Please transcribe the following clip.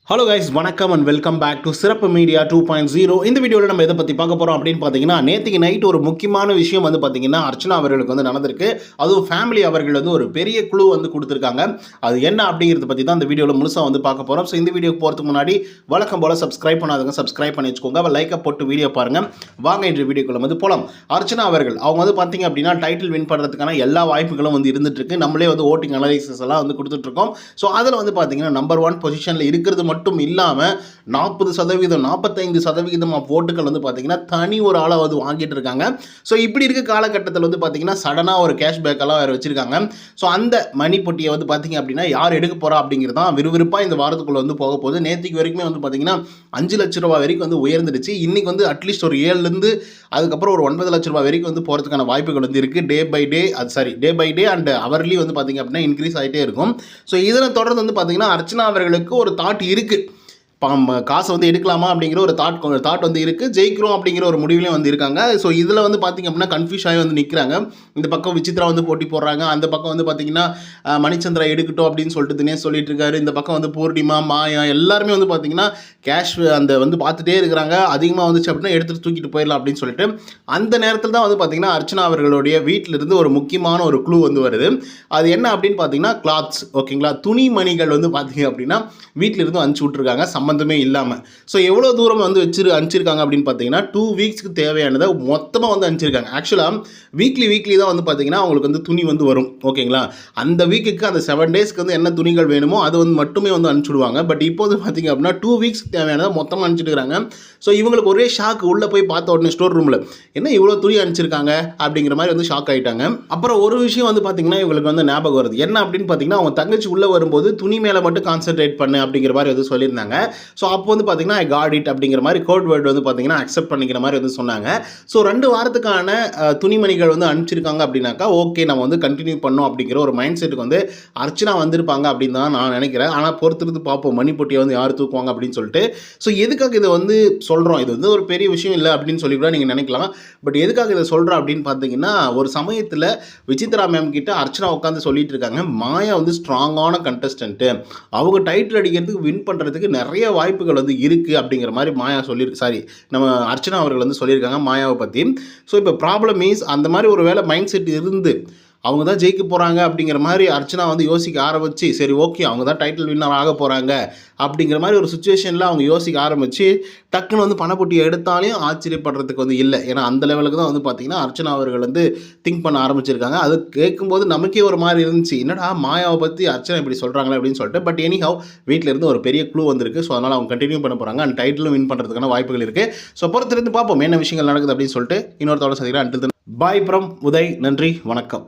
Hello guys, வணக்கம் and welcome back to சிறப்பு media 2.0. இந்த வீடியோவில் நம்ம எதை பற்றி பார்க்க போகிறோம் அப்படின்னு பார்த்தீங்கன்னா, நேற்றுக்கு நைட் ஒரு முக்கியமான விஷயம் வந்து பார்த்தீங்கன்னா அர்ச்சனா அவர்களுக்கு வந்து நடந்திருக்கு. அதுவும் ஃபேமிலி அவர்கள் வந்து ஒரு பெரிய குழு வந்து கொடுத்துருக்காங்க. அது என்ன அப்படிங்கிறத பற்றி தான் இந்த வீடியோவில் முழுசாக வந்து பார்க்க போகிறோம். ஸோ இந்த வீடியோக்கு போகிறதுக்கு முன்னாடி வழக்கம் போல் சப்ஸ்கிரைப் பண்ணாதவங்க சப்ஸ்கிரைப் பண்ணி வச்சுக்கோங்க. லைக்கை போட்டு வீடியோ பாருங்கள். வாங்க இன்று வீடியோக்குள்ள வந்து போகலாம். அர்ச்சனா அவர்கள் அவங்க வந்து பார்த்தீங்க அப்படின்னா டைட்டில் வின் பண்ணுறதுக்கான எல்லா வாய்ப்புகளும் வந்து இருந்துட்டு இருக்கு. நம்மளே வந்து ஓட்டிங் அனலைசிஸ் எல்லாம் வந்து கொடுத்துட்ருக்கோம். ஸோ அதில் வந்து பார்த்தீங்கன்னா நம்பர் 1 பொசிஷனில் இருக்கிறது மட்டும் இல்லாமல் 40% 45% ஆஃப் ஓட்டுகள் வந்து பார்த்தீங்கன்னா தனி ஒரு ஆளை வந்து வாங்கிட்டு இருக்காங்க. ஸோ இப்படி இருக்க காலகட்டத்தில் வந்து பார்த்தீங்கன்னா சடனாக ஒரு கேஷ்பேக்கெல்லாம் வேறு வச்சிருக்காங்க. ஸோ அந்த மணி பொட்டியை வந்து பார்த்தீங்க அப்படின்னா யார் எடுக்க போகிறா அப்படிங்கிறது தான் விறுவிறுப்பாக இந்த வாரத்துக்குள்ளே வந்து போக போகுது. நேற்றுக்கு வரைக்குமே வந்து பார்த்தீங்கன்னா 5 லட்ச ரூபா வரைக்கும் வந்து உயர்ந்துடுச்சு. இன்றைக்கி வந்து அட்லீஸ்ட் ஒரு 7லேருந்து அதுக்கப்புறம் ஒரு 9 லட்ச ரூபா வரைக்கும் வந்து போகிறதுக்கான வாய்ப்புகள் வந்து இருக்குது. Day by day and hourly வந்து பார்த்தீங்க அப்படின்னா இன்க்ரீஸ் ஆகிட்டே இருக்கும். ஸோ இதில் தொடர்ந்து வந்து பார்த்தீங்கன்னா அர்ச்சனா அவர்களுக்கு ஒரு தாட் இருக்குது. காசை வந்து எடுக்கலாமா அப்படிங்கிற ஒரு தாட் வந்து இருக்குது. ஜெயிக்கிறோம் அப்படிங்கிற ஒரு முடிவுலையும் வந்து இருக்காங்க. ஸோ இதில் வந்து பார்த்திங்க அப்படின்னா கன்ஃபியூஸ் ஆகி வந்து நிற்கிறாங்க. இந்த பக்கம் விசித்ரா வந்து போட்டி போடுறாங்க. அந்த பக்கம் வந்து பார்த்திங்கன்னா மணிச்சந்திரா எடுக்கட்டும் அப்படின்னு சொல்லிட்டு தினேஷ் சொல்லிட்டு இருக்காரு. இந்த பக்கம் வந்து பூர்ணிமா, மாயா எல்லாருமே வந்து பார்த்திங்கன்னா கேஷ் அந்த வந்து பார்த்துட்டே இருக்கிறாங்க. அதிகமாக வந்துச்சு அப்படின்னா எடுத்துகிட்டு தூக்கிட்டு போயிடலாம் அப்படின்னு சொல்லிட்டு அந்த நேரத்தில் தான் வந்து பார்த்திங்கன்னா அர்ச்சனா அவர்களுடைய வீட்டிலிருந்து ஒரு முக்கியமான ஒரு க்ளூ வந்து வருது. அது என்ன அப்படின்னு பார்த்தீங்கன்னா கிளாத்ஸ், ஓகேங்களா, துணிமணிகள் வந்து பார்த்திங்க அப்படின்னா வீட்டிலிருந்து அனுப்பிச்சி விட்ருக்காங்க சம்மந்தமே இல்லாமல். ஸோ எவ்வளோ தூரம் வந்து அனுப்பிச்சிருக்காங்க அப்படின்னு பார்த்தீங்கன்னா 2 வீக்ஸ்க்கு தேவையானதை மொத்தமாக வந்து அனுப்பிச்சிருக்காங்க. ஆக்சுவலாக வீக்லி தான் வந்து பார்த்தீங்கன்னா அவங்களுக்கு வந்து துணி வந்து வரும், ஓகேங்களா. அந்த வீக்குக்கு அந்த 7 டேஸ்க்கு வந்து என்ன துணிகள் வேணுமோ அது வந்து மட்டுமே வந்து அனுப்பிச்சுடுவாங்க. பட் இப்போ வந்து பார்த்தீங்க அப்படின்னா 2 வீக்ஸ்க்கு தேவையானதை மொத்தமாக அனுப்பிச்சிருக்காங்க. ஸோ இவங்களுக்கு ஒரே ஷாக். உள்ளே போய் பார்த்த உடனே ஸ்டோர் ரூமில் என்ன இவ்வளோ துணி அனுப்பிச்சிருக்காங்க அப்படிங்கிற மாதிரி வந்து ஷாக் ஆகிட்டாங்க. அப்புறம் ஒரு விஷயம் வந்து பார்த்தீங்கன்னா இவங்களுக்கு வந்து ஞாபகம் வருது. என்ன அப்படின்னு பார்த்தீங்கன்னா அவங்க தங்கச்சி உள்ளே வரும்போது துணி மேலே மட்டும் கான்சென்ட்ரேட் பண்ணு அப்படிங்கிற மாதிரி வந்து சொல்லியிருந்தாங்க. ஸோ அப்போ வந்து பார்த்தீங்கன்னா ஐ காட் இட் அப்படிங்கிற மாதிரி கோட் வேர்டு வந்து பார்த்தீங்கன்னா அக்செப்ட் பண்ணிக்கிற மாதிரி வந்து சொன்னாங்க. ஸோ 2 வாரத்துக்கான துணிமணிகள் வந்து அனுப்பிச்சிருக்காங்க அப்படின்னாக்கா ஓகே நம்ம வந்து கண்டினியூ பண்ணோம் அப்படிங்கிற ஒரு மைண்ட் செட்டுக்கு வந்து அர்ச்சனா வந்திருப்பாங்க அப்படின்னு தான் நான் நினைக்கிறேன். ஆனால் பொறுத்திருந்து பார்ப்போம் மணி பொட்டியை வந்து யார் தூக்குவாங்க அப்படின்னு சொல்லிட்டு. ஸோ எதுக்காக இதை வந்து சொல்கிறோம், இது வந்து ஒரு பெரிய விஷயம் இல்லை அப்படின்னு சொல்லி கூட நீங்கள் நினைக்கலாம். பட் எதுக்காக இதை சொல்கிறோம் அப்படின்னு பார்த்தீங்கன்னா ஒரு சமயத்தில் விசித்ரா மேம் கிட்ட அர்ச்சனா உட்காந்து சொல்லிட்டு இருக்காங்க மாயா வந்து ஸ்ட்ராங்கான கண்டஸ்டன்ட்டு, அவங்க டைட்டில் அடிக்கிறதுக்கு வின் பண்ணுறதுக்கு நிறைய வாய்ப்புகள் வந்து இருக்குது அப்படிங்கிற மாதிரி மாயா நம்ம அர்ச்சனா அவர்கள் வந்து சொல்லியிருக்காங்க மாயாவை பற்றி. ஸோ இப்போ ப்ராப்ளம் மீன்ஸ் அந்த மாதிரி ஒரு வேளை மைண்ட் செட் இருந்து அவங்க தான் ஜெயிக்க போகிறாங்க அப்படிங்கிற மாதிரி அர்ச்சனா வந்து யோசிக்க ஆரம்பித்து சரி ஓகே அவங்க தான் டைட்டில் வின்னர் ஆக போகிறாங்க அப்படிங்கிற மாதிரி ஒரு சுச்சுவேஷனில் அவங்க யோசிக்க ஆரம்பித்து டக்குன்னு வந்து பணப்பொட்டியை எடுத்தாலையும் ஆச்சரியப்படுறதுக்கு வந்து இல்லை. ஏன்னா அந்த லெவலுக்கு தான் வந்து பார்த்திங்கன்னா அர்ச்சனா அவர்கள் வந்து திங்க் பண்ண ஆரம்பிச்சிருக்காங்க. அது கேட்கும்போது நமக்கே ஒரு மாதிரி இருந்துச்சு, என்னடா மாயாவை பற்றி அர்ச்சனா இப்படி சொல்கிறாங்களே அப்படின்னு சொல்லிட்டு. பட் எனிஹவ் வீட்டில் இருந்து ஒரு பெரிய க்ளூ வந்திருக்கு. ஸோ அதனால் அவங்க கண்டினியூ பண்ண போகிறாங்க அண்ட் டைட்டிலும் வின் பண்ணுறதுக்கான வாய்ப்புகள் இருக்குது. ஸோ பொறுத்திருந்து பார்ப்போம் என்ன விஷயங்கள் நடக்குது அப்படின்னு சொல்லிட்டு. இன்னொருத்தோட சந்திக்கிறேன். Until then bye from Uday. நன்றி, வணக்கம்.